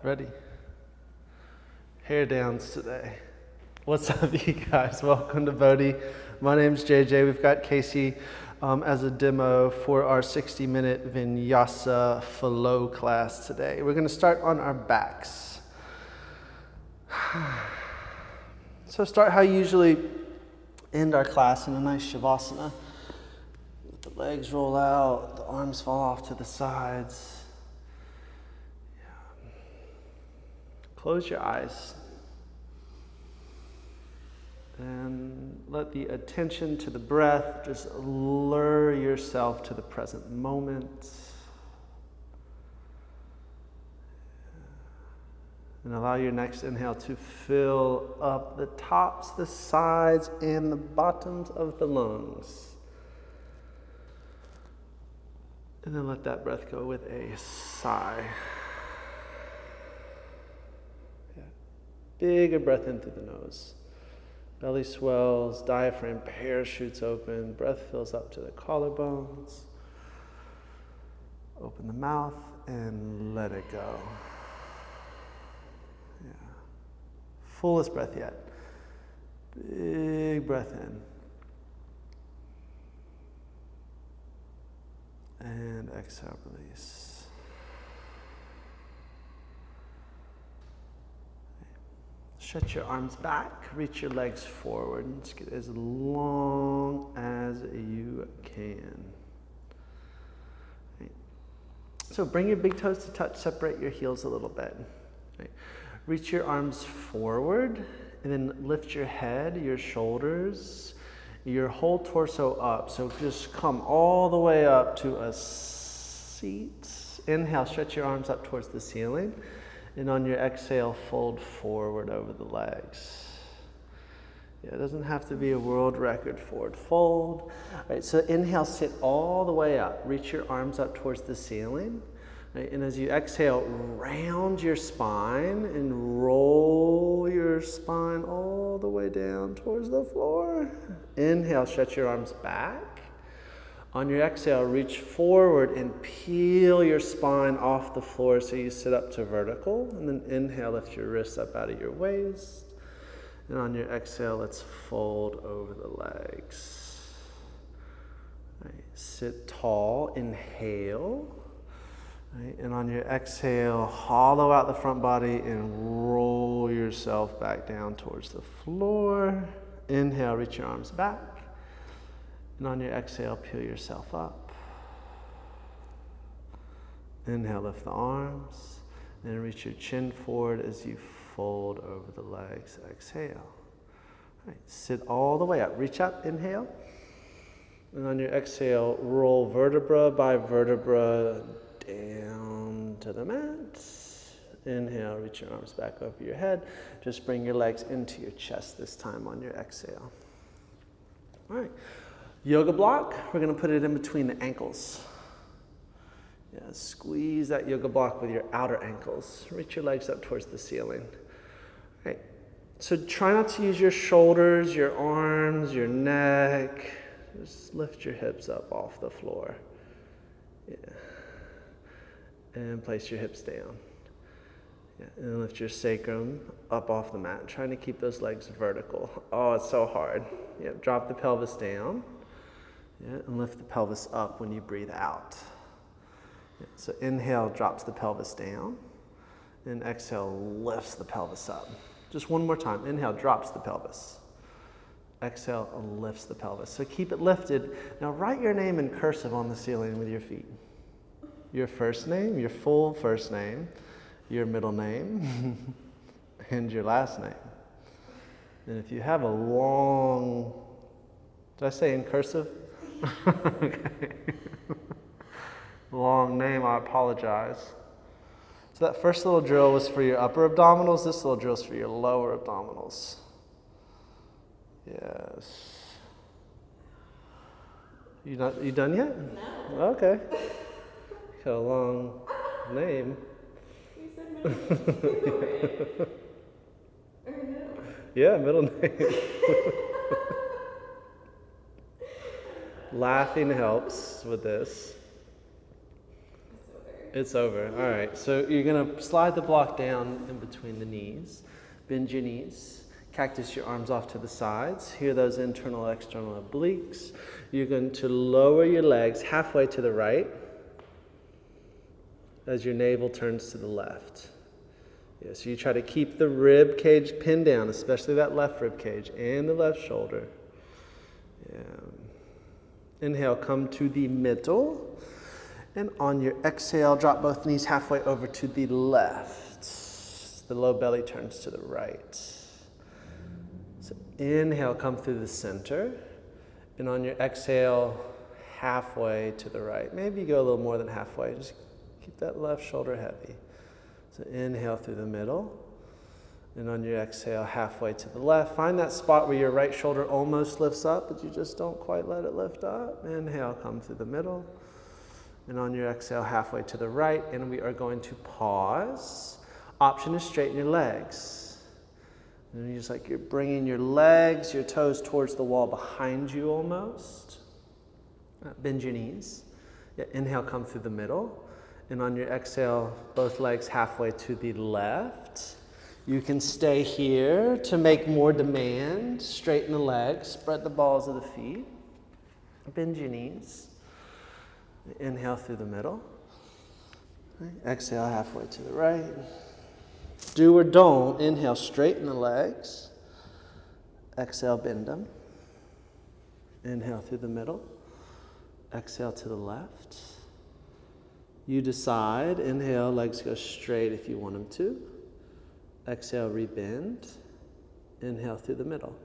Ready? Hair downs today. What's up, you guys? Welcome to BODHI. My name's JJ. We've got Casey as a demo for our 60-minute Vinyasa flow class today. We're going to start on our backs. So start how you usually end our class, in a nice Shavasana. Let the legs roll out, the arms fall off to the sides. Close your eyes and let the attention to the breath just lure yourself to the present moment. And allow your next inhale to fill up the tops, the sides, and the bottoms of the lungs. And then let that breath go with a sigh. Bigger breath in through the nose. Belly swells, diaphragm parachutes open, breath fills up to the collarbones. Open the mouth and let it go. Yeah. Fullest breath yet. Big breath in. And exhale, release. Stretch your arms back, reach your legs forward, and just get as long as you can. Right. So bring your big toes to touch, separate your heels a little bit. Right. Reach your arms forward, and then lift your head, your shoulders, your whole torso up. So just come all the way up to a seat. Inhale, stretch your arms up towards the ceiling. And on your exhale, fold forward over the legs. Yeah, it doesn't have to be a world record forward fold. All right, so inhale, sit all the way up. Reach your arms up towards the ceiling. Right, and as you exhale, round your spine and roll your spine all the way down towards the floor. Inhale, stretch your arms back. On your exhale, reach forward and peel your spine off the floor so you sit up to vertical. And then inhale, lift your wrists up out of your waist. And on your exhale, let's fold over the legs. Right, sit tall, inhale. Right, and on your exhale, hollow out the front body and roll yourself back down towards the floor. Inhale, reach your arms back. And on your exhale, peel yourself up. Inhale, lift the arms. And reach your chin forward as you fold over the legs. Exhale. All right, sit all the way up. Reach up, inhale. And on your exhale, roll vertebra by vertebra down to the mat. Inhale, reach your arms back over your head. Just bring your legs into your chest this time on your exhale. All right. Yoga block, we're going to put it in between the ankles. Yeah, squeeze that yoga block with your outer ankles. Reach your legs up towards the ceiling. All right. So try not to use your shoulders, your arms, your neck. Just lift your hips up off the floor. Yeah. And place your hips down. Yeah. And lift your sacrum up off the mat. Trying to keep those legs vertical. Oh, it's so hard. Yeah. Drop the pelvis down. Yeah, and lift the pelvis up when you breathe out. Yeah, so inhale drops the pelvis down, and exhale lifts the pelvis up. Just one more time. Inhale drops the pelvis. Exhale lifts the pelvis. So keep it lifted. Now write your name in cursive on the ceiling with your feet. Your first name, your full first name, your middle name, and your last name. And if you have a long, did I say in cursive? Okay. Long name, I apologize. So that first little drill was for your upper abdominals. This little drill is for your lower abdominals. Yes. You done yet? No. Okay. Got a long name. You said middle name. Or no? Yeah, middle name. Laughing helps with this. it's over. All right, so you're gonna slide the block down in between the knees, bend your knees, cactus your arms off to the sides, hear those internal, external obliques. You're going to lower your legs halfway to the right as your navel turns to the left. Yeah, so you try to keep the rib cage pinned down, especially that left rib cage and the left shoulder. Yeah. Inhale, come to the middle. And on your exhale, drop both knees halfway over to the left. The low belly turns to the right. So inhale, come through the center. And on your exhale, halfway to the right. Maybe go a little more than halfway. Just keep that left shoulder heavy. So inhale through the middle. And on your exhale, halfway to the left. Find that spot where your right shoulder almost lifts up, but you just don't quite let it lift up. Inhale, come through the middle. And on your exhale, halfway to the right. And we are going to pause. Option is straighten your legs. And you're just like you're bringing your legs, your toes towards the wall behind you almost. Bend your knees. Yeah, inhale, come through the middle. And on your exhale, both legs halfway to the left. You can stay here to make more demand. Straighten the legs, spread the balls of the feet. Bend your knees. Inhale through the middle. Exhale halfway to the right. Do or don't. Inhale, straighten the legs. Exhale, bend them. Inhale through the middle. Exhale to the left. You decide. Inhale, legs go straight if you want them to. Exhale, rebend. Inhale through the middle.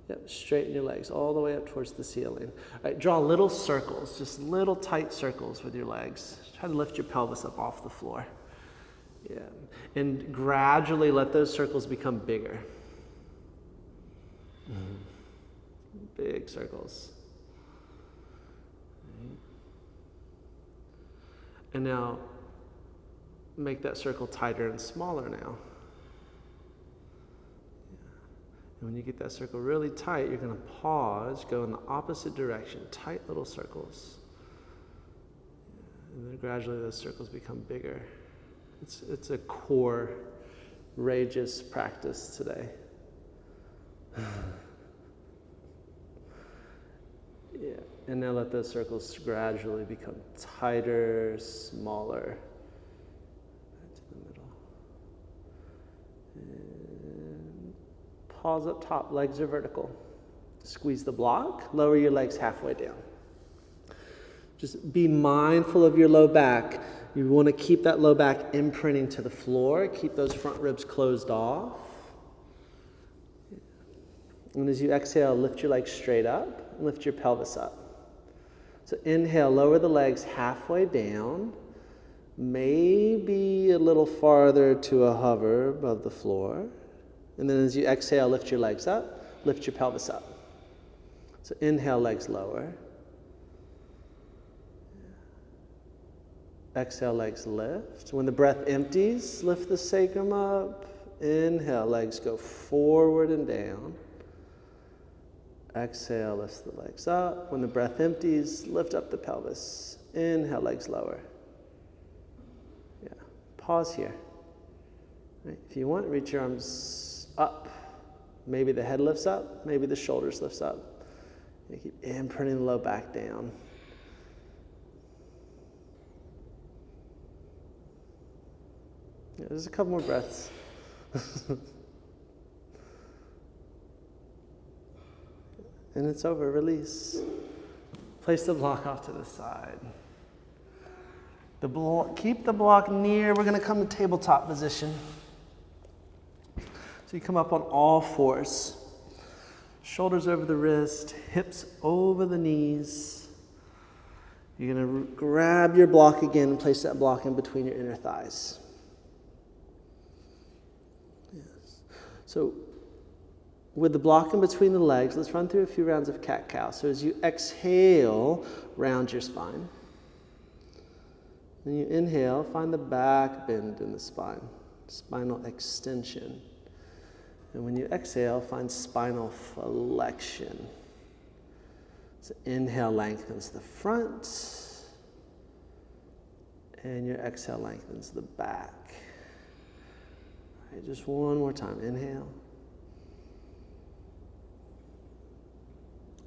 Yep, straighten your legs all the way up towards the ceiling. All right, draw little circles, just little tight circles with your legs. Try to lift your pelvis up off the floor. Yeah, and gradually let those circles become bigger. Big circles. And now, make that circle tighter and smaller now. And when you get that circle really tight, you're going to pause, go in the opposite direction, tight little circles. And then gradually those circles become bigger. It's a core, courageous practice today. Yeah, and now let those circles gradually become tighter, smaller. Right to the middle. And pause up top, legs are vertical. Squeeze the block, lower your legs halfway down. Just be mindful of your low back. You want to keep that low back imprinting to the floor. Keep those front ribs closed off. And as you exhale, lift your legs straight up and lift your pelvis up. So inhale, lower the legs halfway down, maybe a little farther to a hover above the floor. And then as you exhale, lift your legs up, lift your pelvis up. So inhale, legs lower. Exhale, legs lift. When the breath empties, lift the sacrum up. Inhale, legs go forward and down. Exhale, lift the legs up. When the breath empties, lift up the pelvis. Inhale, legs lower. Yeah, pause here. Right. If you want, reach your arms up. Maybe the head lifts up, maybe the shoulders lifts up. You keep imprinting the low back down. Yeah, there's a couple more breaths. And it's over, release. Place the block off to the side. Keep the block near. We're going to come to tabletop position. So you come up on all fours. Shoulders over the wrist, hips over the knees. You're going to grab your block again and place that block in between your inner thighs. Yes. So with the block in between the legs, let's run through a few rounds of cat-cow. So as you exhale, round your spine. Then you inhale, find the back bend in the spine, spinal extension. And when you exhale, find spinal flexion. So inhale, lengthens the front. And your exhale lengthens the back. All right, just one more time. Inhale.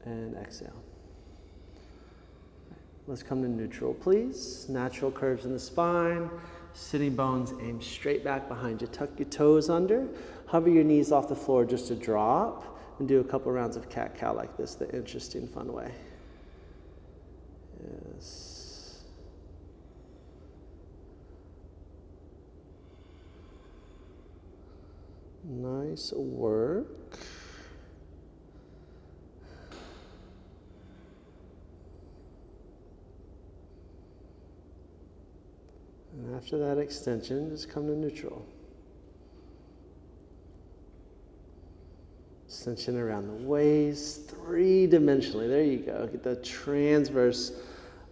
And exhale. Right, let's come to neutral, please. Natural curves in the spine. Sitting bones aim straight back behind you. Tuck your toes under. Hover your knees off the floor just a drop. And do a couple rounds of cat-cow like this, the interesting, fun way. Yes. Nice work. And after that extension, just come to neutral. Extension around the waist, three-dimensionally. There you go. Get the transverse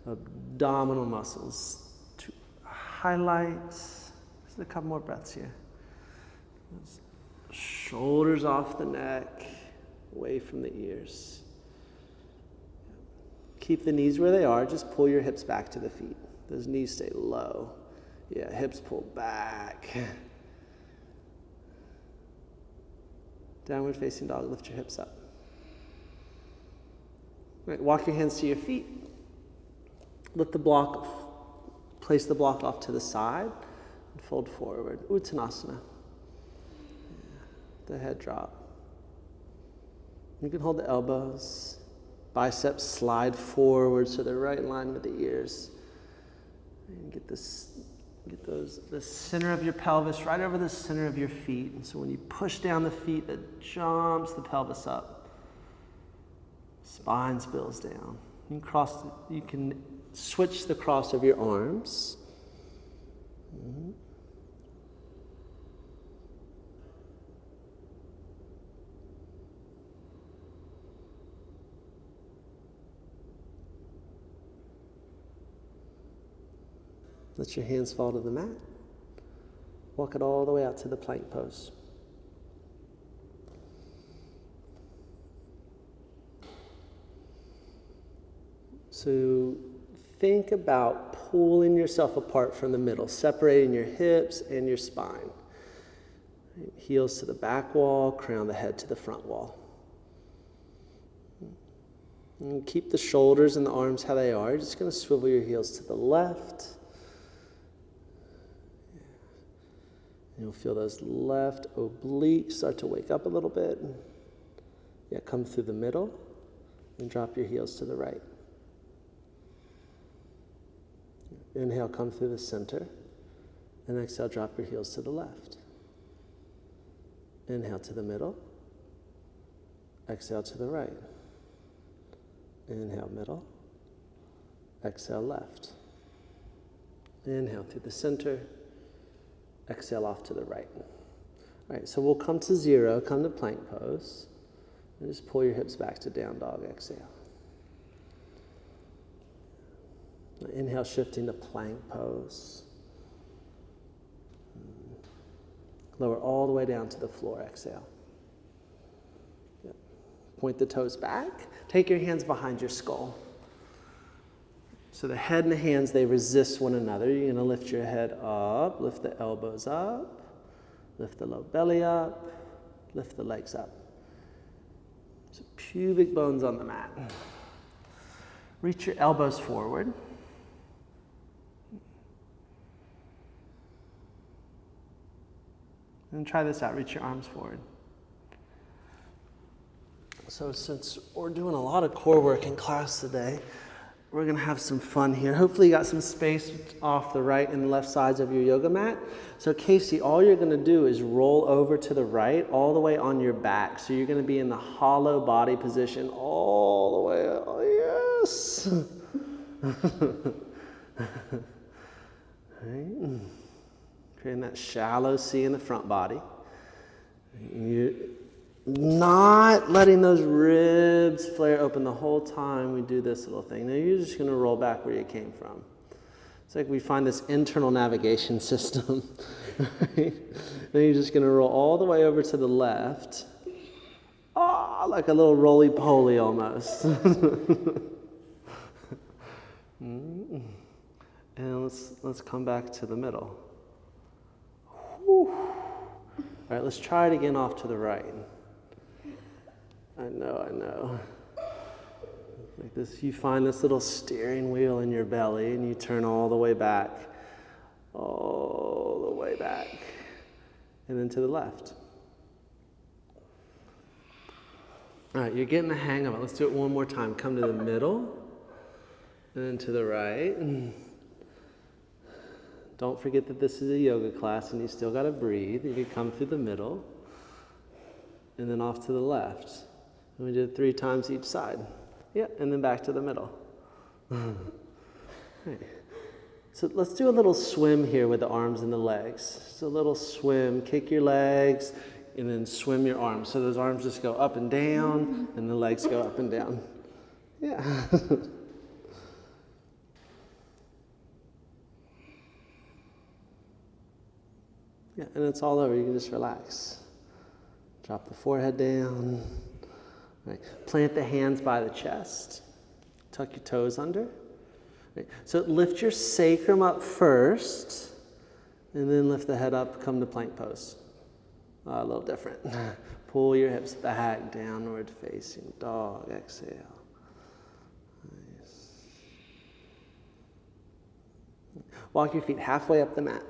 abdominal muscles to highlight. Just a couple more breaths here. Shoulders off the neck, away from the ears. Keep the knees where they are. Just pull your hips back to the feet. Those knees stay low. Yeah, hips pull back. Downward facing dog, lift your hips up. Right, walk your hands to your feet. Lift the block, place the block off to the side, and fold forward. Uttanasana. The head drop. You can hold the elbows. Biceps slide forward so they're right in line with the ears. And get the center of your pelvis right over the center of your feet. And so when you push down the feet, that jumps the pelvis up. Spine spills down. You can switch the cross of your arms. Mm-hmm. Let your hands fall to the mat. Walk it all the way out to the plank pose. So think about pulling yourself apart from the middle, separating your hips and your spine. Heels to the back wall, crown the head to the front wall. And keep the shoulders and the arms how they are. You're just going to swivel your heels to the left. You'll feel those left obliques start to wake up a little bit. Yeah, come through the middle and drop your heels to the right. Inhale, come through the center. And exhale, drop your heels to the left. Inhale to the middle. Exhale to the right. Inhale, middle. Exhale, left. Inhale through the center. Exhale off to the right. All right, so we'll come to zero, come to plank pose. And just pull your hips back to down dog, exhale. Inhale, shifting to plank pose. Lower all the way down to the floor, exhale. Yep. Point the toes back. Take your hands behind your skull. So the head and the hands, they resist one another. You're going to lift your head up, lift the elbows up, lift the low belly up, lift the legs up. So pubic bones on the mat. Reach your elbows forward. And try this out, reach your arms forward. So since we're doing a lot of core work in class today, we're going to have some fun here. Hopefully you got some space off the right and left sides of your yoga mat. So Casey, all you're going to do is roll over to the right all the way on your back. So you're going to be in the hollow body position all the way. Oh, yes. Right. Creating that shallow C in the front body. You're not letting those ribs flare open the whole time we do this little thing. Now you're just going to roll back where you came from. It's like we find this internal navigation system. Right? Then you're just going to roll all the way over to the left. Oh, like a little roly-poly almost. And let's come back to the middle. Whew. All right, let's try it again off to the right. I know. Like this, you find this little steering wheel in your belly and you turn all the way back. All the way back. And then to the left. All right, you're getting the hang of it. Let's do it one more time. Come to the middle. And then to the right. Don't forget that this is a yoga class and you still got to breathe. You can come through the middle. And then off to the left. And we did it 3 times each side. Yeah, and then back to the middle. Right. So let's do a little swim here with the arms and the legs. Just a little swim, kick your legs, and then swim your arms. So those arms just go up and down, and the legs go up and down. Yeah. Yeah, and it's all over. You can just relax. Drop the forehead down. Right. Plant the hands by the chest. Tuck your toes under. Right. So lift your sacrum up first, and then lift the head up, come to plank pose. A little different. Pull your hips back, downward facing dog. Exhale. Nice. Walk your feet halfway up the mat.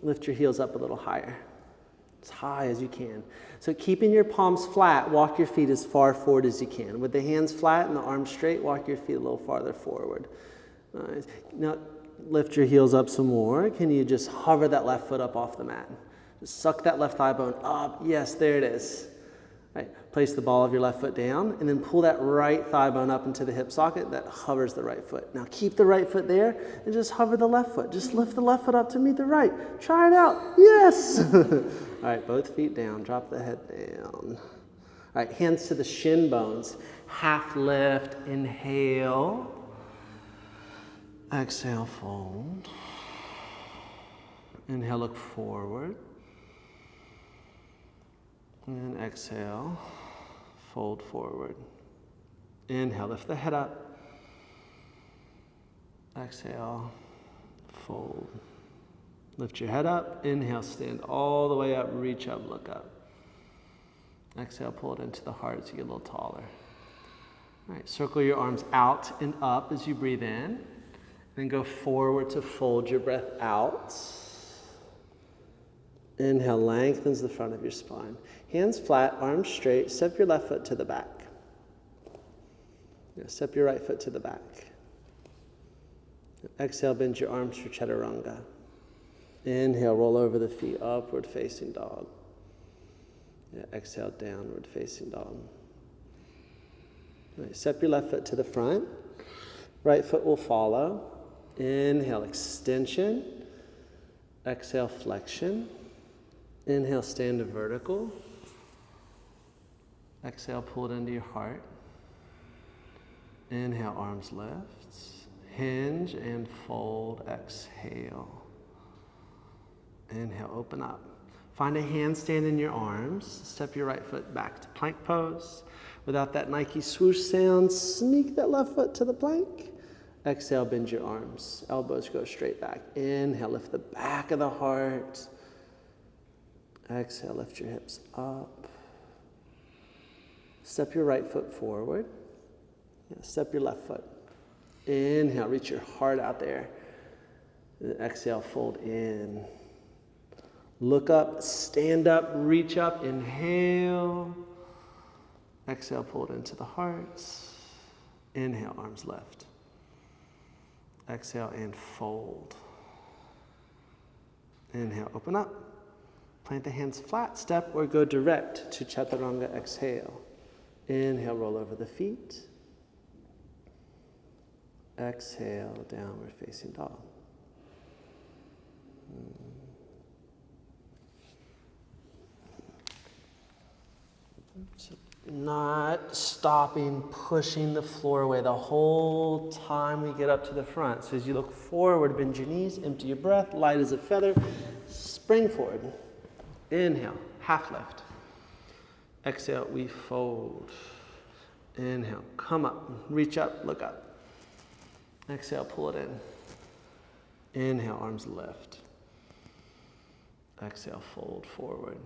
Lift your heels up a little higher. As high as you can. So keeping your palms flat, walk your feet as far forward as you can. With the hands flat and the arms straight, walk your feet a little farther forward. Nice. Now lift your heels up some more. Can you just hover that left foot up off the mat? Just suck that left thigh bone up. Yes, there it is. Right. Place the ball of your left foot down and then pull that right thigh bone up into the hip socket that hovers the right foot. Now keep the right foot there and just hover the left foot. Just lift the left foot up to meet the right. Try it out. Yes. All right, both feet down. Drop the head down. All right, hands to the shin bones. Half lift. Inhale. Exhale, fold. Inhale, look forward. And exhale, fold forward. Inhale, lift the head up. Exhale, fold. Lift your head up. Inhale, stand all the way up, reach up, look up. Exhale, pull it into the heart as you get a little taller. All right, circle your arms out and up as you breathe in. Then go forward to fold your breath out. Inhale, lengthens the front of your spine. Hands flat, arms straight. Step your left foot to the back. Step your right foot to the back. Exhale, bend your arms for chaturanga. Inhale, roll over the feet, upward facing dog. Exhale, downward facing dog. Right, step your left foot to the front. Right foot will follow. Inhale, extension. Exhale, flexion. Inhale, stand to vertical. Exhale, pull it into your heart. Inhale, arms lifts. Hinge and fold. Exhale. Inhale, open up. Find a handstand in your arms. Step your right foot back to plank pose. Without that Nike swoosh sound, sneak that left foot to the plank. Exhale, bend your arms. Elbows go straight back. Inhale, lift the back of the heart. Exhale, lift your hips up. Step your right foot forward. Step your left foot. Inhale, reach your heart out there. And then exhale, fold in. Look up, stand up, reach up, inhale. Exhale, pull it into the heart. Inhale, arms left. Exhale and fold. Inhale, open up. Plant the hands flat, step or go direct to chaturanga, exhale. Inhale, roll over the feet. Exhale, downward facing dog. So not stopping, pushing the floor away the whole time we get up to the front. So as you look forward, bend your knees, empty your breath, light as a feather, spring forward. Inhale, half lift. Exhale, we fold. Inhale, come up, reach up, look up. Exhale, pull it in. Inhale, arms lift. Exhale, fold forward.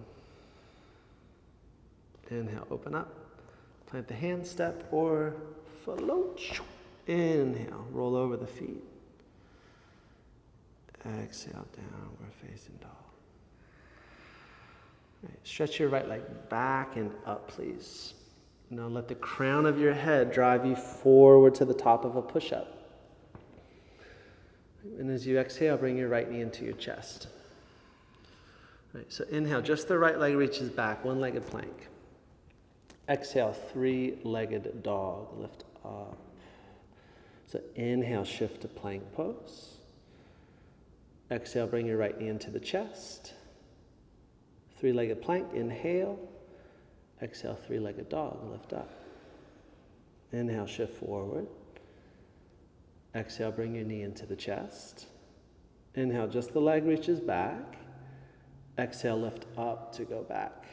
Inhale, open up. Plant the hand step or float. Inhale, roll over the feet. Exhale, downward facing dog. Right. Stretch your right leg back and up, please. Now let the crown of your head drive you forward to the top of a push-up. And as you exhale, bring your right knee into your chest. Right. So inhale, just the right leg reaches back, one-legged plank. Exhale, three-legged dog, lift up. So inhale, shift to plank pose. Exhale, bring your right knee into the chest. Three-legged plank, inhale. Exhale, three-legged dog, lift up. Inhale, shift forward. Exhale, bring your knee into the chest. Inhale, just the leg reaches back. Exhale, lift up to go back.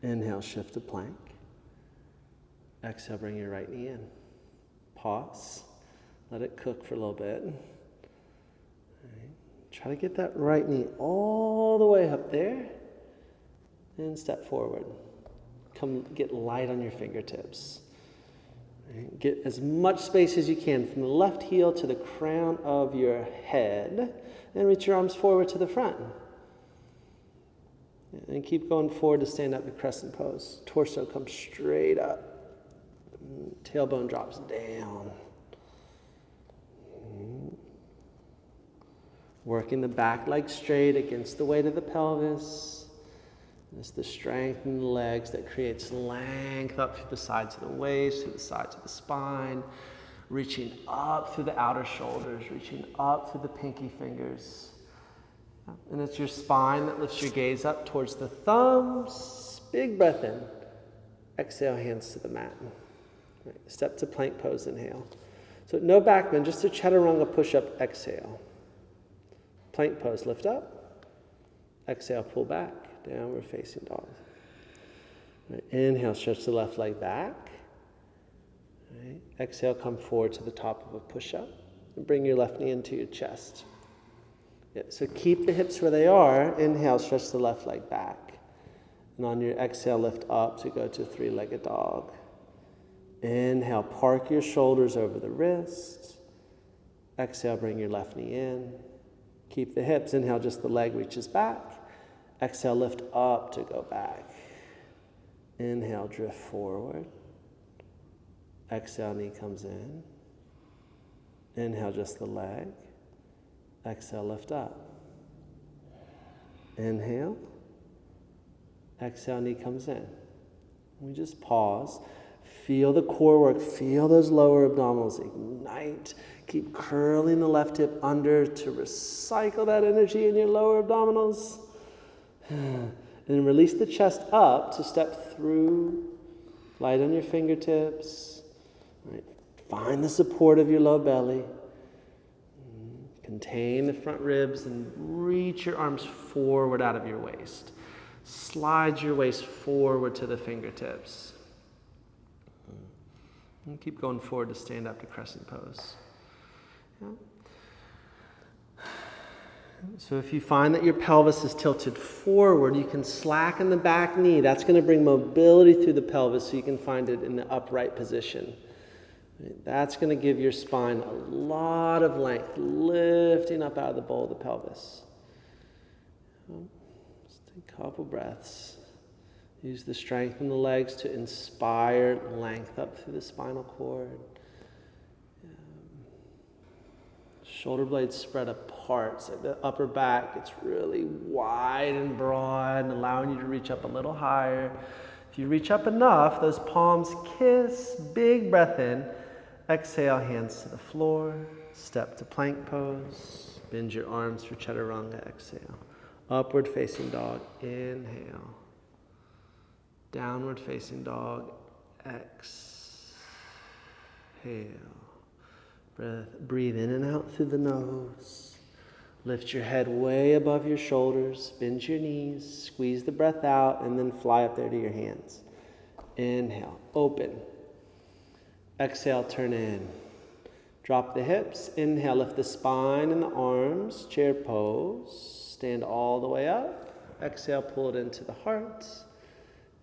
Inhale, shift to plank. Exhale, bring your right knee in. Pause. Let it cook for a little bit. Right. Try to get that right knee all the way up there. And step forward. Come get light on your fingertips. Right. Get as much space as you can from the left heel to the crown of your head. And reach your arms forward to the front. And keep going forward to stand up to Crescent Pose. Torso comes straight up. Tailbone drops down. Working the back leg straight against the weight of the pelvis. It's the strength in the legs that creates length up through the sides of the waist, through the sides of the spine. Reaching up through the outer shoulders, reaching up through the pinky fingers. And it's your spine that lifts your gaze up towards the thumbs. Big breath in. Exhale, hands to the mat. Right. Step to plank pose, inhale. So no back bend, just a chaturanga push-up, exhale. Plank pose, lift up. Exhale, pull back. Downward facing dog. Right. Inhale, stretch the left leg back. Right. Exhale, come forward to the top of a push-up. And bring your left knee into your chest. Yeah, so keep the hips where they are. Inhale, stretch the left leg back. And on your exhale, lift up to go to three-legged dog. Inhale, park your shoulders over the wrists. Exhale, bring your left knee in. Keep the hips. Inhale, just the leg reaches back. Exhale, lift up to go back. Inhale, drift forward. Exhale, knee comes in. Inhale, just the leg. Exhale, lift up. Inhale. Exhale, knee comes in. We just pause. Feel the core work. Feel those lower abdominals ignite. Keep curling the left hip under to recycle that energy in your lower abdominals. And release the chest up to step through. Light on your fingertips. Right. Find the support of your low belly. Contain the front ribs and reach your arms forward out of your waist. Slide your waist forward to the fingertips. And keep going forward to stand up to Crescent Pose. Yeah. So if you find that your pelvis is tilted forward, you can slacken the back knee. That's going to bring mobility through the pelvis so you can find it in the upright position. That's going to give your spine a lot of length, lifting up out of the bowl of the pelvis. Just take a couple breaths. Use the strength in the legs to inspire length up through the spinal cord. Shoulder blades spread apart, so the upper back gets really wide and broad, allowing you to reach up a little higher. If you reach up enough, those palms kiss, big breath in. Exhale, hands to the floor. Step to plank pose. Bend your arms for chaturanga. Exhale. Upward facing dog. Inhale. Downward facing dog. Exhale. Breathe in and out through the nose. Lift your head way above your shoulders. Bend your knees. Squeeze the breath out and then fly up there to your hands. Inhale. Open. Exhale, turn in. Drop the hips. Inhale, lift the spine and the arms. Chair pose. Stand all the way up. Exhale, pull it into the heart.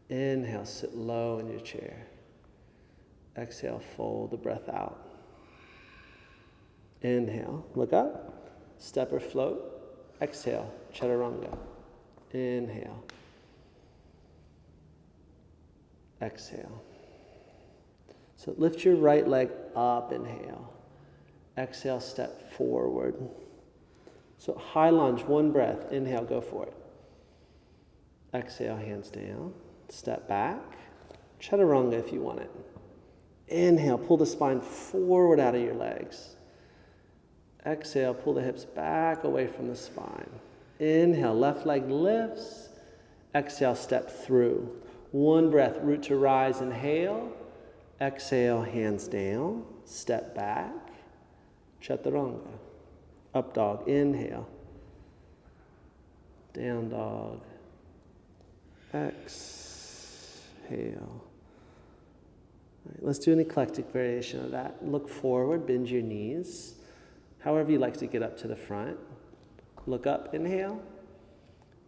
Inhale, sit low in your chair. Exhale, fold the breath out. Inhale, look up. Step or float. Exhale, chaturanga. Inhale. Exhale. So lift your right leg up, inhale. Exhale, step forward. So high lunge, one breath. Inhale, go for it. Exhale, hands down. Step back. Chaturanga if you want it. Inhale, pull the spine forward out of your legs. Exhale, pull the hips back away from the spine. Inhale, left leg lifts. Exhale, step through. One breath, root to rise, inhale. Exhale, hands down. Step back. Chaturanga. Up dog, inhale. Down dog. Exhale. All right, let's do an eclectic variation of that. Look forward, bend your knees. However you like to get up to the front. Look up, inhale.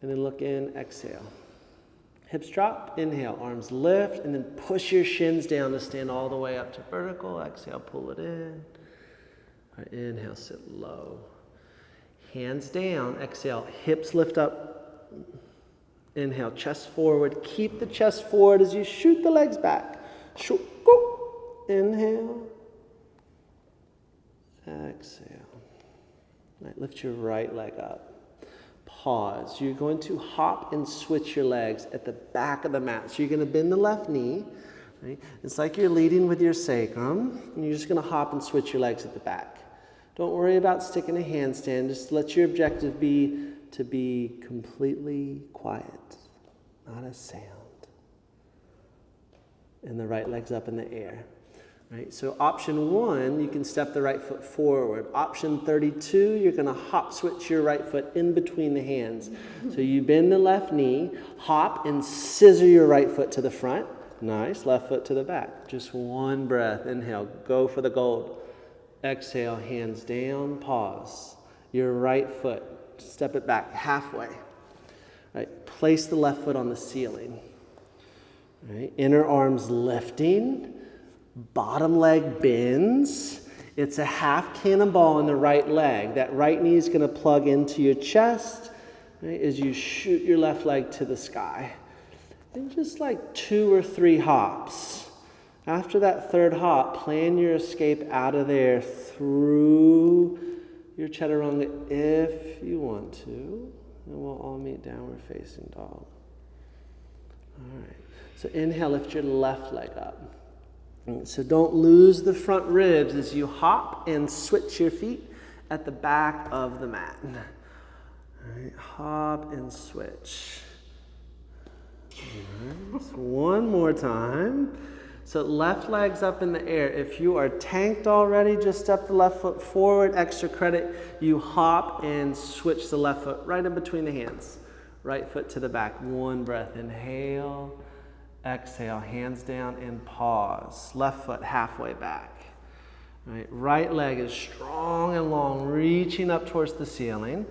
And then look in, exhale. Hips drop, inhale, arms lift, and then push your shins down to stand all the way up to vertical. Exhale, pull it in. All right, inhale, sit low. Hands down, exhale, hips lift up. Inhale, chest forward. Keep the chest forward as you shoot the legs back. Shoot, go. Inhale. Exhale. All right, lift your right leg up. Pause. You're going to hop and switch your legs at the back of the mat. So you're going to bend the left knee. Right? It's like you're leading with your sacrum. And you're just going to hop and switch your legs at the back. Don't worry about sticking a handstand. Just let your objective be to be completely quiet. Not a sound. And the right leg's up in the air. Right, so option 1, you can step the right foot forward. Option 32, you're going to hop switch your right foot in between the hands. So you bend the left knee, hop and scissor your right foot to the front. Nice, left foot to the back. Just one breath. Inhale, go for the gold. Exhale, hands down, pause. Your right foot, step it back halfway. Right, place the left foot on the ceiling. Right, inner arms lifting. Bottom leg bends. It's a half cannonball in the right leg. That right knee is going to plug into your chest, right, as you shoot your left leg to the sky. And just like 2 or 3 hops. After that third hop, plan your escape out of there through your chaturanga if you want to. And we'll all meet downward facing dog. All right. So inhale, lift your left leg up. So don't lose the front ribs as you hop and switch your feet at the back of the mat. All right, hop and switch. All right, so one more time. So left leg's up in the air. If you are tanked already, just step the left foot forward. Extra credit, you hop and switch the left foot right in between the hands. Right foot to the back. One breath. Inhale. Exhale, hands down and pause. Left foot halfway back. Right leg is strong and long, reaching up towards the ceiling.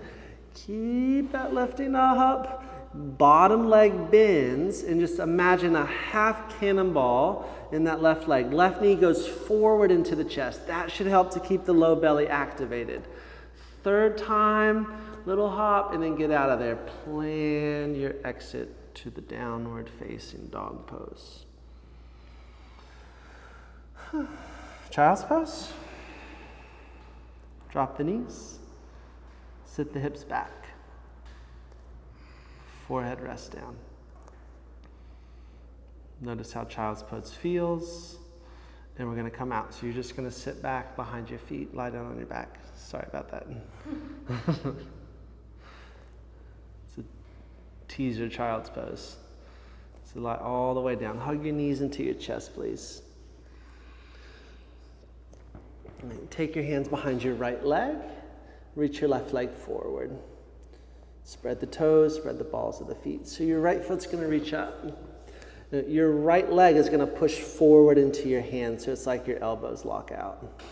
Keep that lifting up. Bottom leg bends, and just imagine a half cannonball in that left leg. Left knee goes forward into the chest. That should help to keep the low belly activated. Third time, little hop, and then get out of there. Plan your exit to the downward facing dog pose. Child's pose. Drop the knees. Sit the hips back. Forehead rests down. Notice how child's pose feels. And we're going to come out. So you're just going to sit back behind your feet, lie down on your back. Sorry about that. Teaser child's pose. So lie all the way down. Hug your knees into your chest, please. Take your hands behind your right leg. Reach your left leg forward. Spread the toes, spread the balls of the feet. So your right foot's going to reach up. Your right leg is going to push forward into your hand, so it's like your elbows lock out.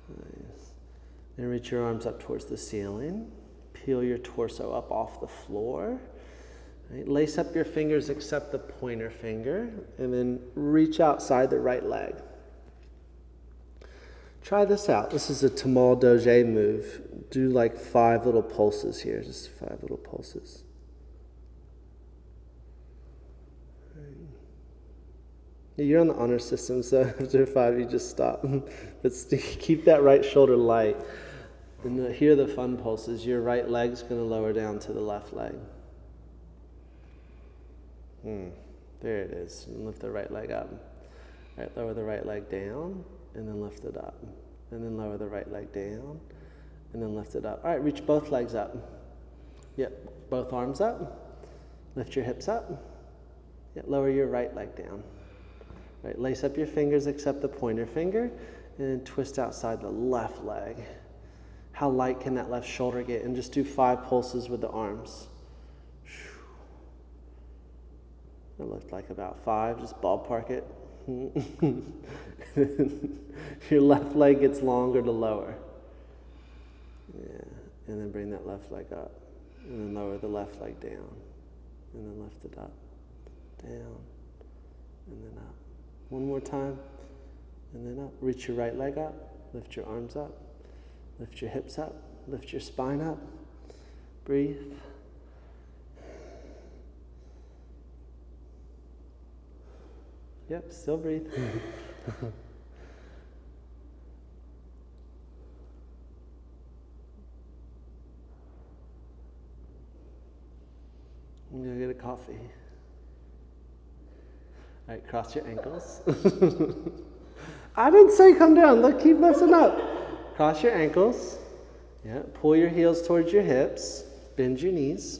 Nice. And reach your arms up towards the ceiling. Peel your torso up off the floor. Right. Lace up your fingers except the pointer finger, and then reach outside the right leg. Try this out. This is a Tamal Doje move. Do like 5 little pulses here, just 5 little pulses. You're on the honor system, so after 5 you just stop. But keep that right shoulder light. And here are the fun pulses. Your right leg's going to lower down to the left leg. There it is. And lift the right leg up. All right, lower the right leg down, and then lift it up. And then lower the right leg down, and then lift it up. All right, reach both legs up. Yep, both arms up. Lift your hips up. Yep, lower your right leg down. Right, lace up your fingers except the pointer finger, and twist outside the left leg. How light can that left shoulder get? And just do 5 pulses with the arms. It looked like about 5, just ballpark it. Your left leg gets longer to lower. Yeah, and then bring that left leg up. And then lower the left leg down. And then lift it up. Down. And then up. One more time, and then up. Reach your right leg up, lift your arms up, lift your hips up, lift your spine up. Breathe. Yep, still breathe. I'm gonna get a coffee. All right, cross your ankles. I didn't say come down. Look, keep lifting up. Cross your ankles. Yeah, pull your heels towards your hips. Bend your knees.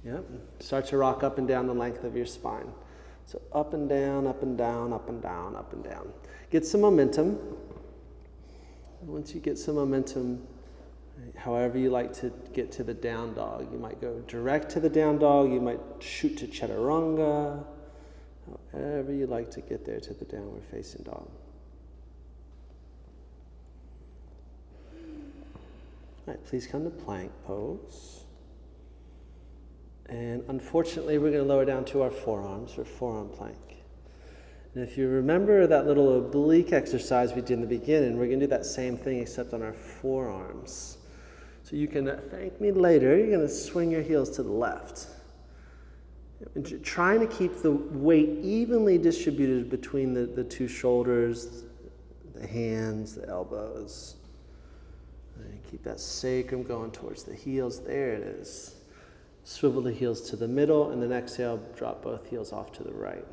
Yep. Start to rock up and down the length of your spine. So up and down, up and down, up and down, up and down. Get some momentum. Once you get some momentum, however you like to get to the down dog. You might go direct to the down dog. You might shoot to chaturanga. However you like to get there to the downward facing dog. All right, please come to plank pose. And unfortunately, we're going to lower down to our forearms for forearm plank. And if you remember that little oblique exercise we did in the beginning, we're going to do that same thing except on our forearms. So you can thank me later. You're going to swing your heels to the left. And trying to keep the weight evenly distributed between the 2 shoulders, the hands, the elbows. And keep that sacrum going towards the heels. There it is. Swivel the heels to the middle, and then exhale, drop both heels off to the right.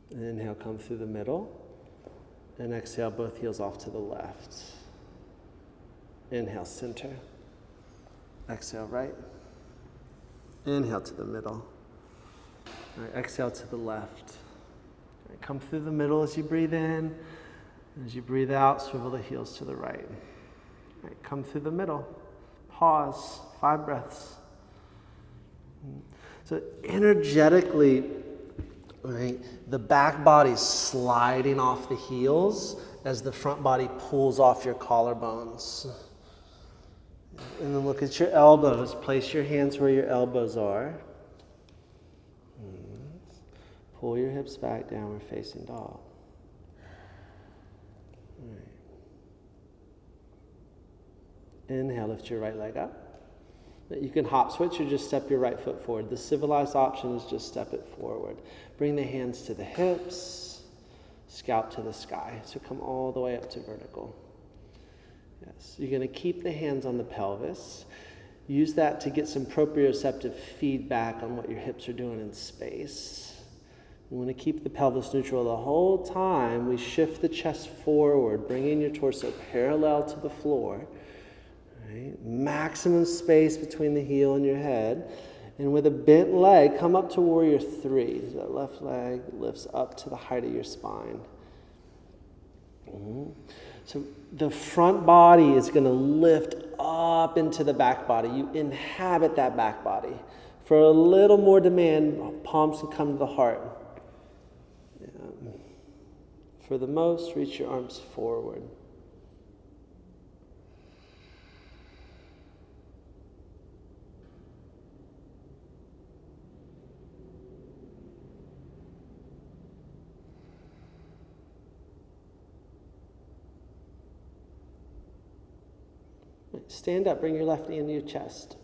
And inhale, come through the middle. And exhale, both heels off to the left. Inhale, center. Exhale, right. Inhale to the middle. All right, exhale to the left. All right, come through the middle as you breathe in. As you breathe out, swivel the heels to the right. All right, come through the middle. Pause, 5 breaths. So energetically, right, the back body's sliding off the heels as the front body pulls off your collarbones. And then look at your elbows. Place your hands where your elbows are. Pull your hips back, downward facing dog. Right. Inhale, lift your right leg up. You can hop switch or just step your right foot forward. The civilized option is just step it forward. Bring the hands to the hips, scalp to the sky. So come all the way up to vertical. Yes, you're going to keep the hands on the pelvis. Use that to get some proprioceptive feedback on what your hips are doing in space. You want to keep the pelvis neutral the whole time. We shift the chest forward, bringing your torso parallel to the floor. Right? Maximum space between the heel and your head. And with a bent leg, come up to warrior 3. So that left leg lifts up to the height of your spine. So the front body is going to lift up into the back body. You inhabit that back body. For a little more demand, palms can come to the heart. Yeah. For the most, reach your arms forward. Stand up, bring your left knee into your chest.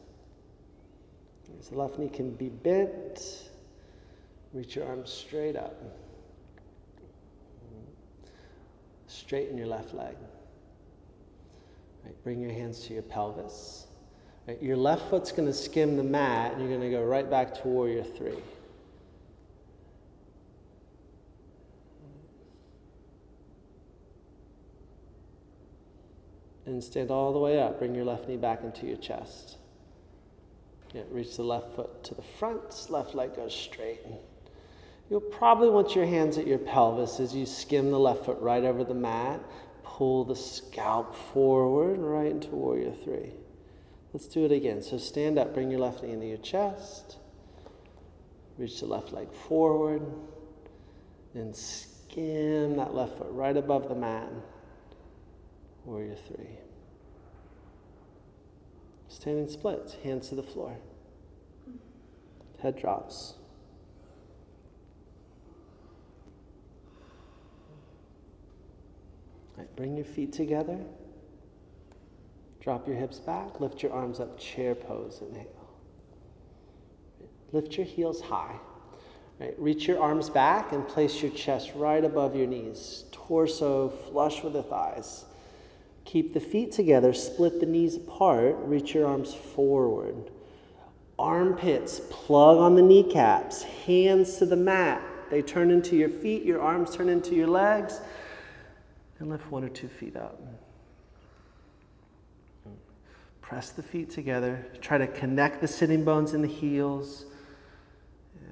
So the left knee can be bent. Reach your arms straight up. Straighten your left leg. Right, bring your hands to your pelvis. Right, your left foot's going to skim the mat, and you're going to go right back to warrior three. And stand all the way up. Bring your left knee back into your chest. Yeah, reach the left foot to the front. Left leg goes straight. You'll probably want your hands at your pelvis as you skim the left foot right over the mat. Pull the scalp forward right into warrior three. Let's do it again. So stand up. Bring your left knee into your chest. Reach the left leg forward. And skim that left foot right above the mat. Warrior three. Standing splits, hands to the floor. Head drops. All right, bring your feet together. Drop your hips back. Lift your arms up, chair pose, inhale. Lift your heels high. Right, reach your arms back and place your chest right above your knees. Torso flush with the thighs. Keep the feet together, split the knees apart, reach your arms forward. Armpits plug on the kneecaps, hands to the mat. They turn into your feet, your arms turn into your legs, and lift 1 or 2 feet up. Press the feet together, try to connect the sitting bones in the heels. Yeah.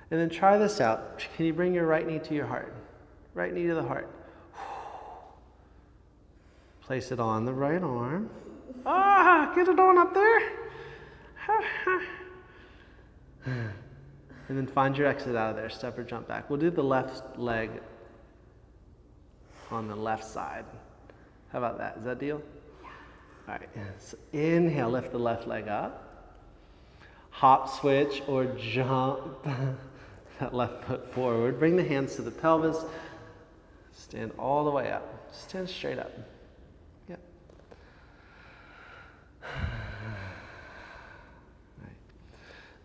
And then try this out. Can you bring your right knee to your heart? Right knee to the heart. Place it on the right arm. Get it on up there. And then find your exit out of there. Step or jump back. We'll do the left leg on the left side. How about that? Is that deal? All right. So inhale, lift the left leg up. Hop, switch, or jump that left foot forward. Bring the hands to the pelvis. Stand all the way up. Stand straight up. Yep. Right.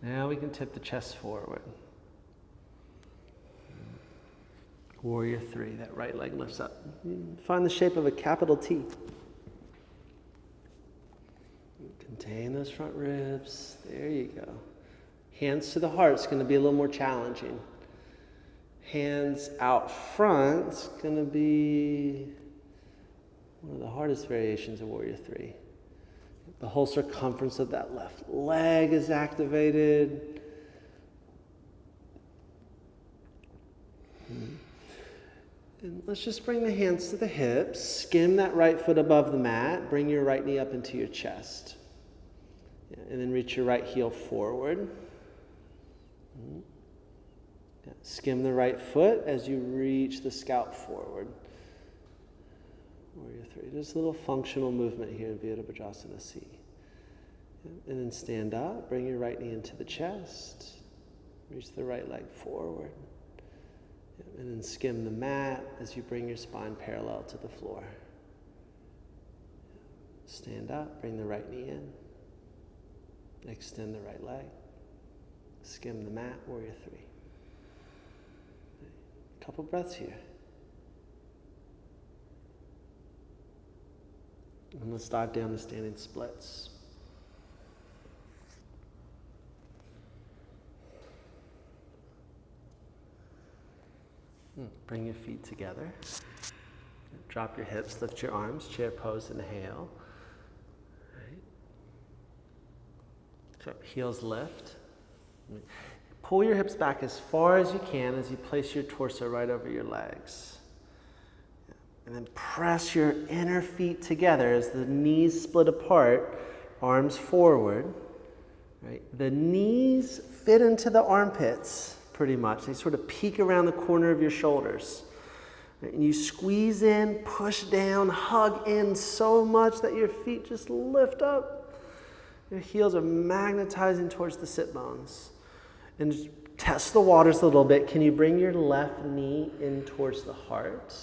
Now we can tip the chest forward. Warrior three, that right leg lifts up. Find the shape of a capital T. Contain those front ribs. There you go. Hands to the heart is going to be a little more challenging. Hands out front is going to be one of the hardest variations of Warrior Three. The whole circumference of that left leg is activated. And let's just bring the hands to the hips. Skim that right foot above the mat. Bring your right knee up into your chest. And then reach your right heel forward. Skim the right foot as you reach the scalp forward. Warrior three. Just a little functional movement here in Virabhadrasana C. And then stand up. Bring your right knee into the chest. Reach the right leg forward. And then skim the mat as you bring your spine parallel to the floor. Stand up. Bring the right knee in. Extend the right leg. Skim the mat, Warrior three. Couple breaths here. And let's dive down to standing splits. Bring your feet together. Drop your hips, lift your arms, chair pose, inhale. So heels lift. Pull your hips back as far as you can as you place your torso right over your legs. And then press your inner feet together as the knees split apart, arms forward. Right? The knees fit into the armpits pretty much. They sort of peek around the corner of your shoulders. Right? And you squeeze in, push down, hug in so much that your feet just lift up. Your heels are magnetizing towards the sit bones. And just test the waters a little bit. Can you bring your left knee in towards the heart?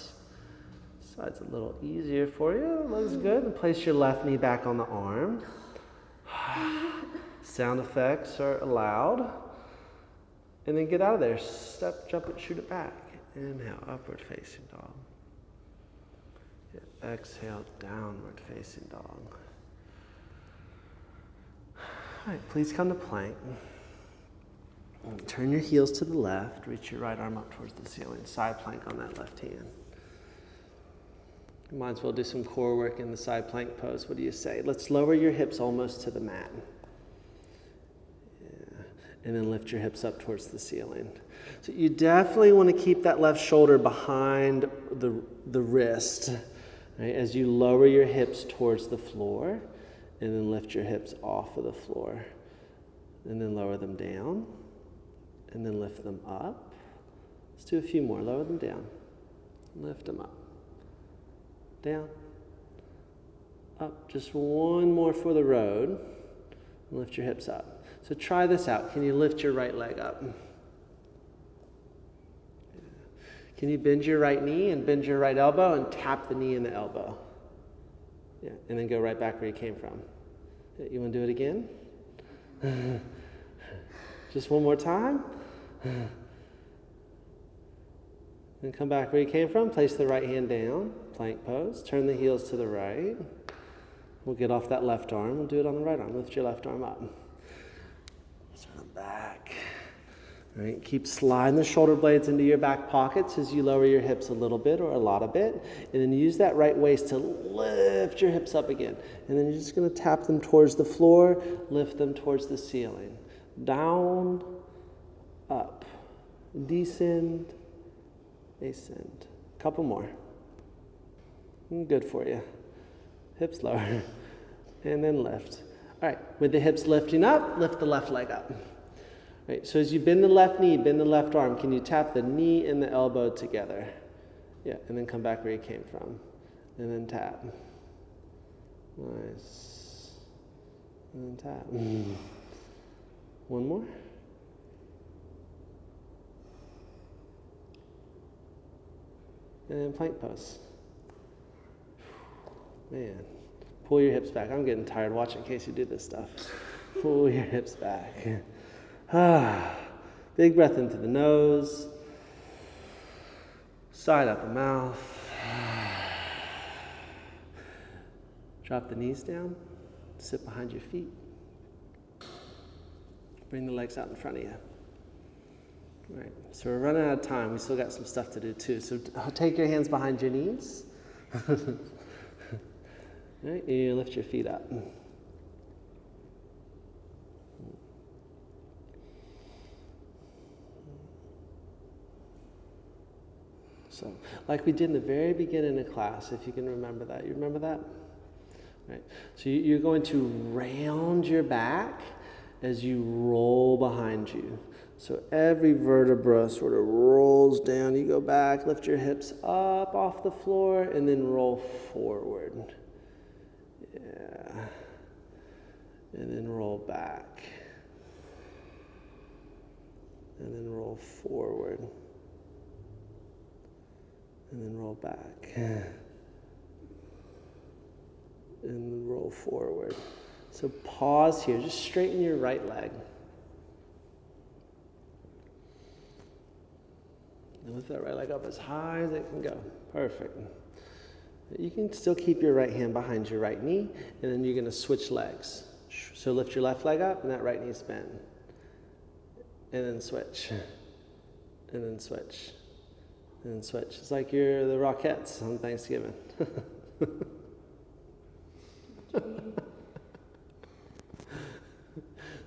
Side's a little easier for you. Looks good. And place your left knee back on the arm. Sound effects are allowed. And then get out of there. Step, jump it, shoot it back. Inhale, upward facing dog. Exhale, downward facing dog. All right, please come to plank. Turn your heels to the left. Reach your right arm up towards the ceiling. Side plank on that left hand. You might as well do some core work in the side plank pose. What do you say? Let's lower your hips almost to the mat. Yeah. And then lift your hips up towards the ceiling. So you definitely want to keep that left shoulder behind the wrist, right, as you lower your hips towards the floor, and then lift your hips off of the floor, and then lower them down, and then lift them up. Let's do a few more. Lower them down, lift them up, down, up. Just one more for the road. Lift your hips up. So try this out. Can you lift your right leg up? Can you bend your right knee and bend your right elbow and tap the knee and the elbow? Yeah, and then go right back where you came from. You want to do it again? Just one more time. Then come back where you came from. Place the right hand down, plank pose. Turn the heels to the right. We'll get off that left arm. We'll do it on the right arm. Lift your left arm up. Turn them back. All right, keep sliding the shoulder blades into your back pockets as you lower your hips a little bit or a lot of bit. And then use that right waist to lift your hips up again. And then you're just going to tap them towards the floor, lift them towards the ceiling. Down, up, descend, ascend. Couple more. Good for you. Hips lower. And then lift. All right, with the hips lifting up, lift the left leg up. Right, so as you bend the left knee, bend the left arm, can you tap the knee and the elbow together? Yeah, and then come back where you came from. And then tap. Nice. And then tap. One more. And then plank pose. Man, pull your hips back. I'm getting tired watching Casey do this stuff. Pull your hips back. Big breath into the nose. Side out the mouth. Drop the knees down. Sit behind your feet. Bring the legs out in front of you. All right, so we're running out of time. We still got some stuff to do too. So take your hands behind your knees. All right, and you lift your feet up. So, like we did in the very beginning of class, if you can remember that. You remember that? Right. So you're going to round your back as you roll behind you. So every vertebra sort of rolls down. You go back, lift your hips up off the floor, and then roll forward. Yeah. And then roll back. And then roll forward. And then roll back. And then roll forward. So pause here. Just straighten your right leg. And lift that right leg up as high as it can go. Perfect. You can still keep your right hand behind your right knee, and then you're going to switch legs. So lift your left leg up, and that right knee's bent. And then switch. And then switch. And switch. It's like you're the Rockettes on Thanksgiving.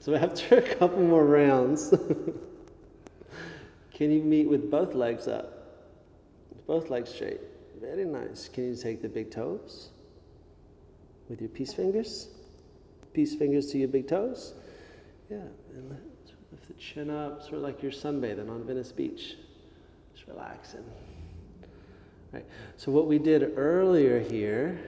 So after a couple more rounds, can you meet with both legs up? Both legs straight. Very nice. Can you take the big toes with your peace fingers? Peace fingers to your big toes. Yeah, and lift the chin up, sort of like you're sunbathing on Venice Beach. Just relaxing. Right. So what we did earlier here,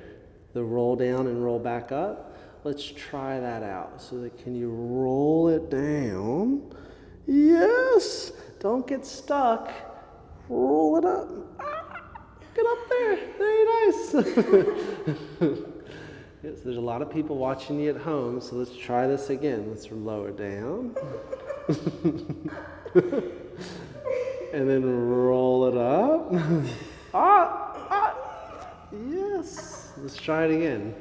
the roll down and roll back up, let's try that out. So can you roll it down? Yes! Don't get stuck. Roll it up. Ah, get up there. Very nice. Yes, there's a lot of people watching you at home, so let's try this again. Let's lower down. And then roll it up. Yes. Let's try it again.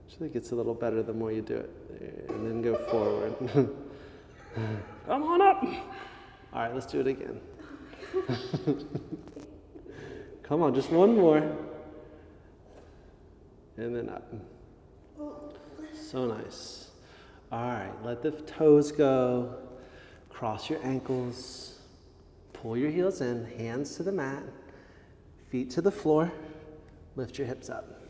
Actually, it gets a little better the more you do it. There, and then go forward. Come on up. All right, let's do it again. Come on, just one more. And then up. So nice. All right, let the toes go. Cross your ankles. Pull your heels in, hands to the mat, feet to the floor. Lift your hips up.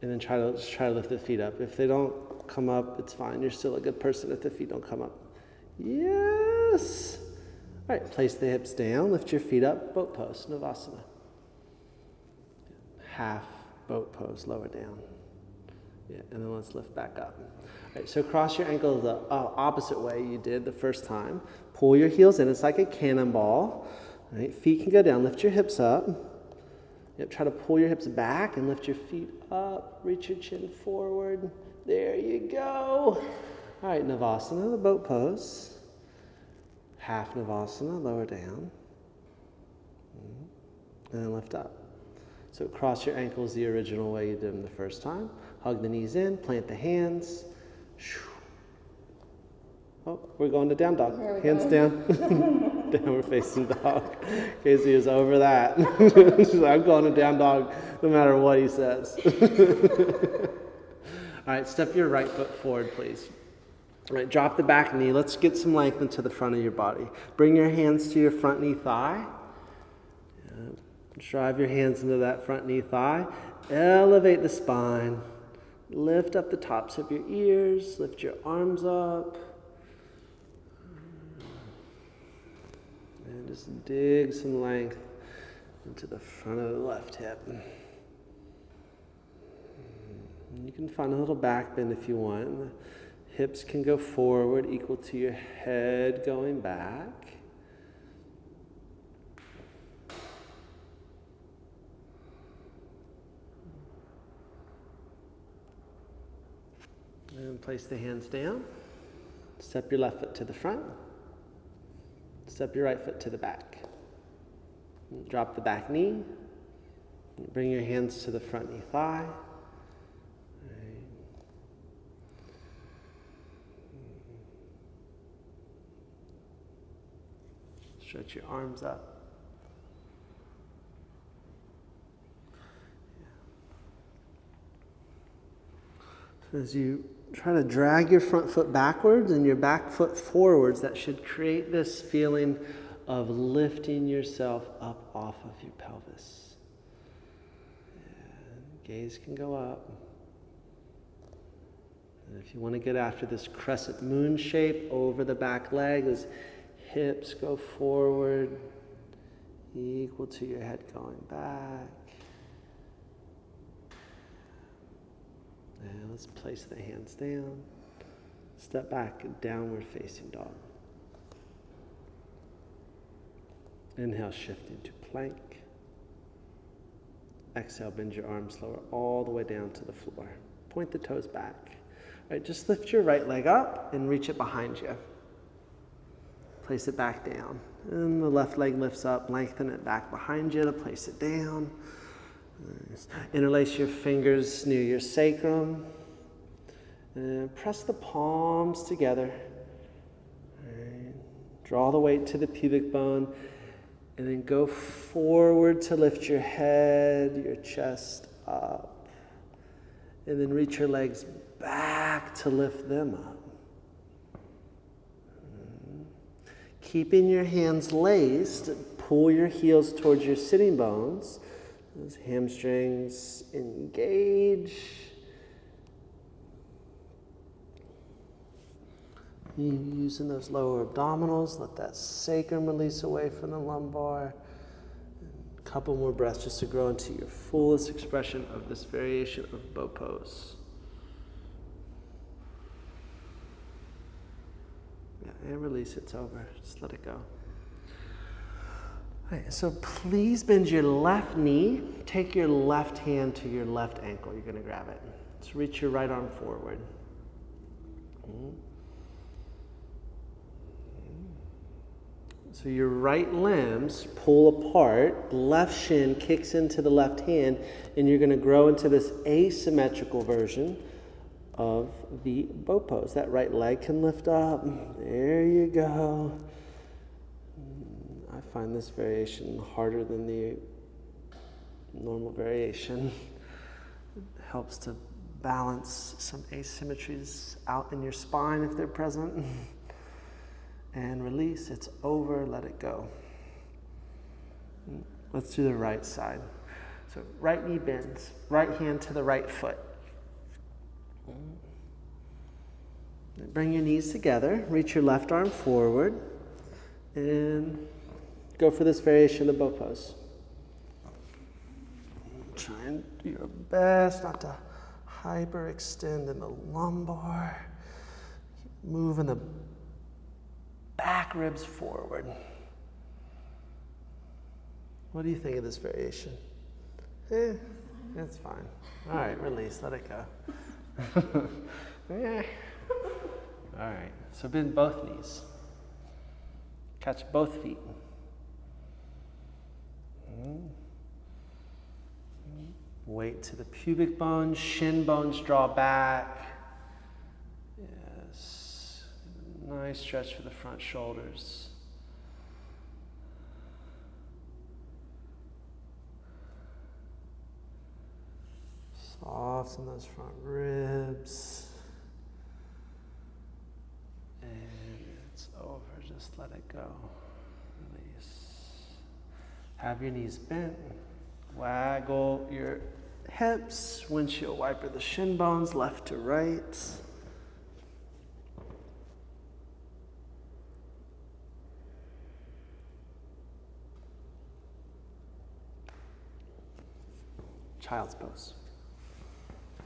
And then try to lift the feet up. If they don't come up, it's fine. You're still a good person if the feet don't come up. Yes. All right, place the hips down, lift your feet up, boat pose, Shavasana. Half boat pose, lower down. Yeah, and then let's lift back up. All right, so cross your ankles the opposite way you did the first time. Pull your heels in, it's like a cannonball. All right, feet can go down, lift your hips up. Yep, try to pull your hips back and lift your feet up. Reach your chin forward. There you go. All right, Navasana, the boat pose. Half Navasana, lower down. And then lift up. So cross your ankles the original way you did them the first time. Hug the knees in, plant the hands. Oh, we're going to down dog. Hands down. Downward facing dog. Casey is over that. I'm going to down dog no matter what he says. All right, step your right foot forward, please. All right, drop the back knee. Let's get some length into the front of your body. Bring your hands to your front knee thigh. Drive your hands into that front knee thigh. Elevate the spine. Lift up the tops of your ears. Lift your arms up. And just dig some length into the front of the left hip. And you can find a little back bend if you want. The hips can go forward equal to your head going back. And place the hands down. Step your left foot to the front. Step your right foot to the back. Drop the back knee. Bring your hands to the front knee thigh. Stretch your arms up. As you try to drag your front foot backwards and your back foot forwards, that should create this feeling of lifting yourself up off of your pelvis. Gaze can go up. And if you want to get after this crescent moon shape over the back leg, those hips go forward, equal to your head going back. And let's place the hands down. Step back, downward facing dog. Inhale, shift into plank. Exhale, bend your arms lower all the way down to the floor. Point the toes back. All right, just lift your right leg up and reach it behind you. Place it back down. And the left leg lifts up, lengthen it back behind you to place it down. Nice. Interlace your fingers near your sacrum. And press the palms together. Right. Draw the weight to the pubic bone. And then go forward to lift your head, your chest up. And then reach your legs back to lift them up. Keeping your hands laced, pull your heels towards your sitting bones. Those hamstrings engage. Using those lower abdominals, let that sacrum release away from the lumbar. A couple more breaths just to grow into your fullest expression of this variation of bow pose. Yeah, and release, it's over. Just let it go. All right, so please bend your left knee. Take your left hand to your left ankle. You're going to grab it. Just reach your right arm forward. So your right limbs pull apart, left shin kicks into the left hand, and you're going to grow into this asymmetrical version of the bow pose. That right leg can lift up. There you go. I find this variation harder than the normal variation. It helps to balance some asymmetries out in your spine if they're present. And release, it's over, let it go. Let's do the right side. So right knee bends, right hand to the right foot. Bring your knees together, reach your left arm forward, and go for this variation of the bow pose. Try and do your best not to hyperextend in the lumbar. Keep moving the back ribs forward. What do you think of this variation? It's fine. All right, release, let it go. Yeah. All right, so bend both knees. Catch both feet. Weight to the pubic bones, shin bones draw back. Yes. Nice stretch for the front shoulders. Soften those front ribs. And it's over. Just let it go. Release. Have your knees bent. Waggle your hips. Windshield wiper the shin bones left to right. Child's pose.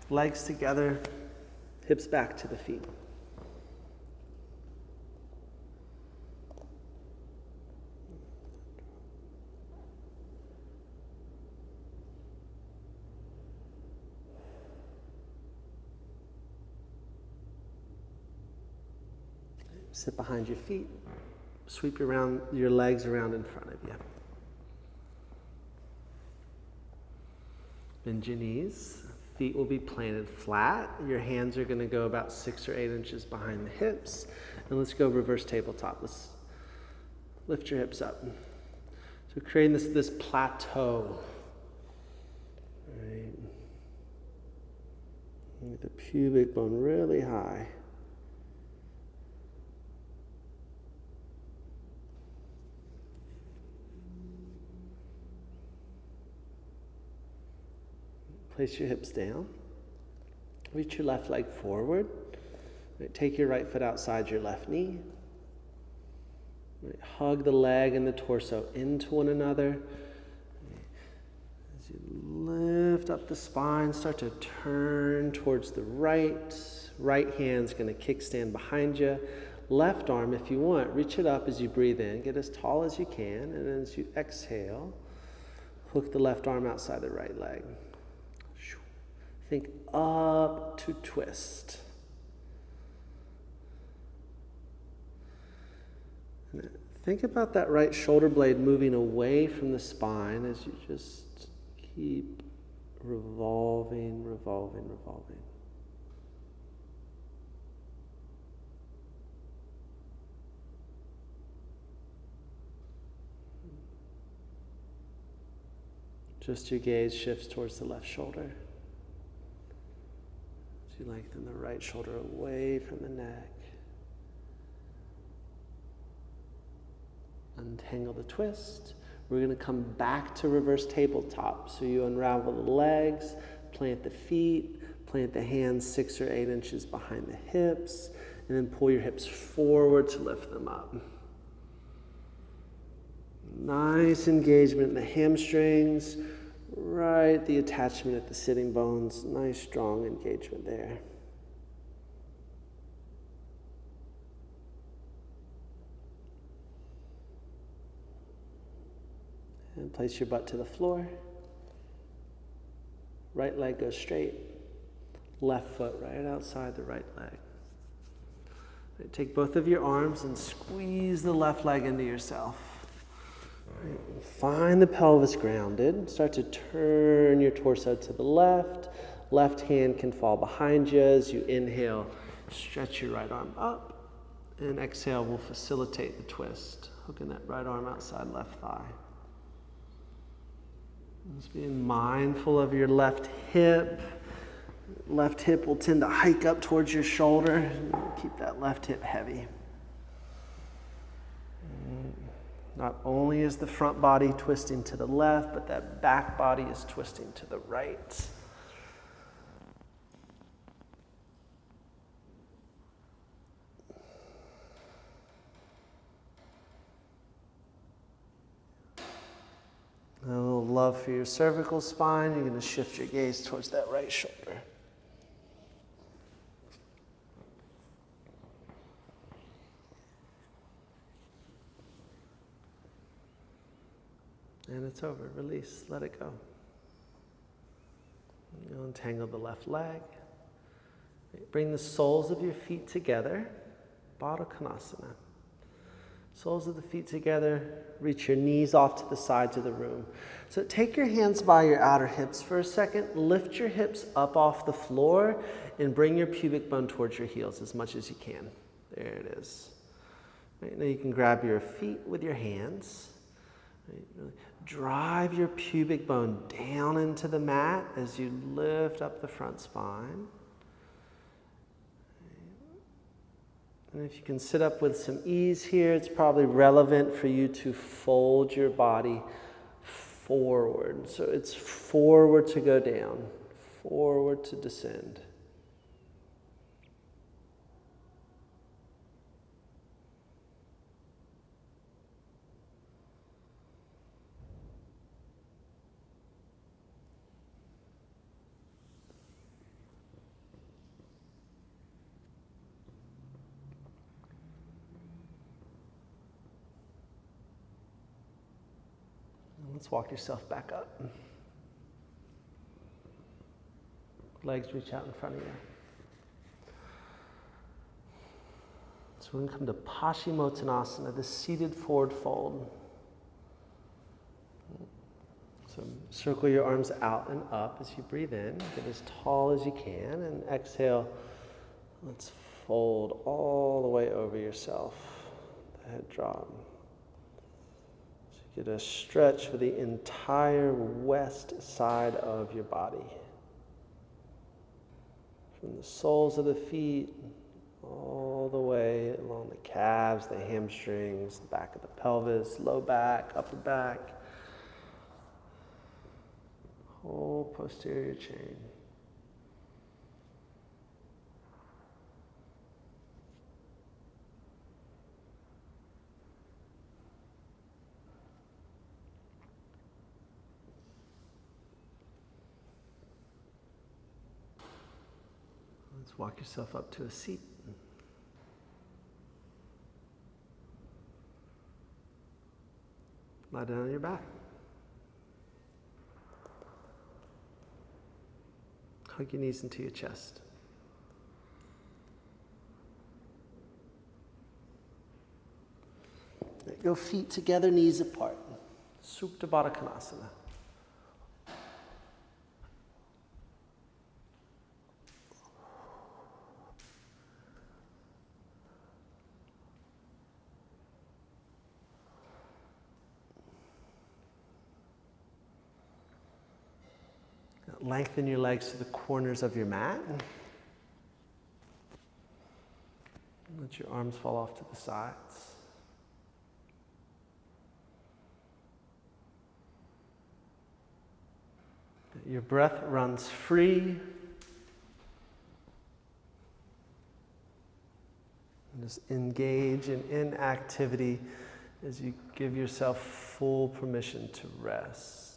Legs together, hips back to the feet. Sit behind your feet. Sweep your legs around in front of you. Bend your knees. Feet will be planted flat. Your hands are going to go about 6 or 8 inches behind the hips. And let's go reverse tabletop. Let's lift your hips up. So creating this plateau. Right. With the pubic bone really high. Place your hips down. Reach your left leg forward. Right, take your right foot outside your left knee. Right, hug the leg and the torso into one another. As you lift up the spine, start to turn towards the right. Right hand's going to kickstand behind you. Left arm, if you want, reach it up as you breathe in. Get as tall as you can. And as you exhale, hook the left arm outside the right leg. Think up to twist. And think about that right shoulder blade moving away from the spine as you just keep revolving, revolving, revolving. Just your gaze shifts towards the left shoulder. You lengthen the right shoulder away from the neck. Untangle the twist. We're going to come back to reverse tabletop. So you unravel the legs, plant the feet, plant the hands 6 or 8 inches behind the hips, and then pull your hips forward to lift them up. Nice engagement in the hamstrings, right, the attachment at the sitting bones. Nice strong engagement there. And place your butt to the floor. Right leg goes straight. Left foot right outside the right leg. Right, take both of your arms and squeeze the left leg into yourself. Right, find the pelvis grounded. Start to turn your torso to the left. Left hand can fall behind you as you inhale. Stretch your right arm up. And exhale will facilitate the twist. Hooking that right arm outside left thigh. Just being mindful of your left hip. Left hip will tend to hike up towards your shoulder. Keep that left hip heavy. Not only is the front body twisting to the left, but that back body is twisting to the right. A little love for your cervical spine. You're going to shift your gaze towards that right shoulder. And it's over. Release. Let it go. You'll untangle the left leg. Bring the soles of your feet together. Baddha. Soles of the feet together. Reach your knees off to the sides of the room. So take your hands by your outer hips for a second. Lift your hips up off the floor and bring your pubic bone towards your heels as much as you can. There it is. Right, now you can grab your feet with your hands. Right, really drive your pubic bone down into the mat as you lift up the front spine. And if you can sit up with some ease here, it's probably relevant for you to fold your body forward. So it's forward to go down, forward to descend. Let's walk yourself back up. Legs reach out in front of you. So we're going to come to Paschimottanasana, the seated forward fold. So circle your arms out and up as you breathe in. Get as tall as you can. And exhale. Let's fold all the way over yourself. The head drop. Get a stretch for the entire west side of your body. From the soles of the feet all the way along the calves, the hamstrings, the back of the pelvis, low back, upper back, whole posterior chain. Let's walk yourself up to a seat. Lie down on your back. Hug your knees into your chest. Go feet together, knees apart. Supta Baddha Konasana. Lengthen your legs to the corners of your mat. Let your arms fall off to the sides. Your breath runs free. Just engage in inactivity as you give yourself full permission to rest.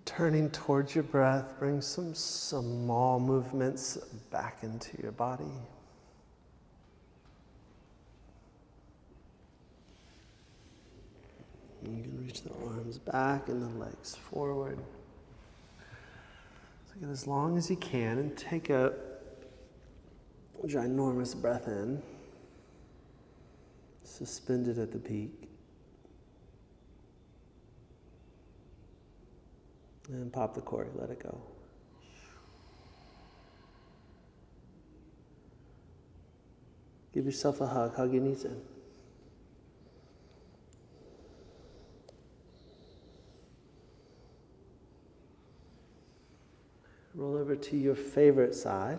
Turning towards your breath, bring some small movements back into your body. You can reach the arms back and the legs forward. So get as long as you can and take a ginormous breath in. Suspended at the peak. And pop the cork, let it go. Give yourself a hug, hug your knees in. Roll over to your favorite side.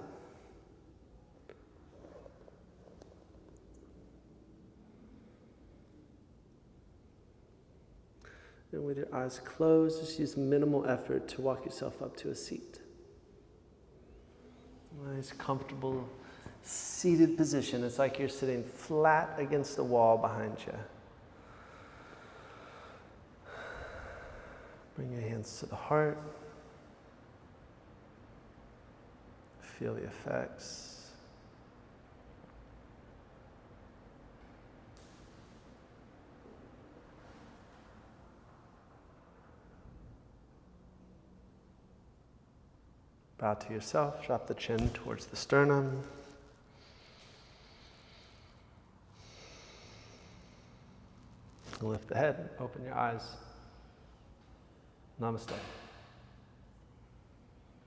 And with your eyes closed, just use minimal effort to walk yourself up to a seat. Nice, comfortable, seated position. It's like you're sitting flat against the wall behind you. Bring your hands to the heart. Feel the effects. Bow to yourself, drop the chin towards the sternum. Lift the head, open your eyes. Namaste.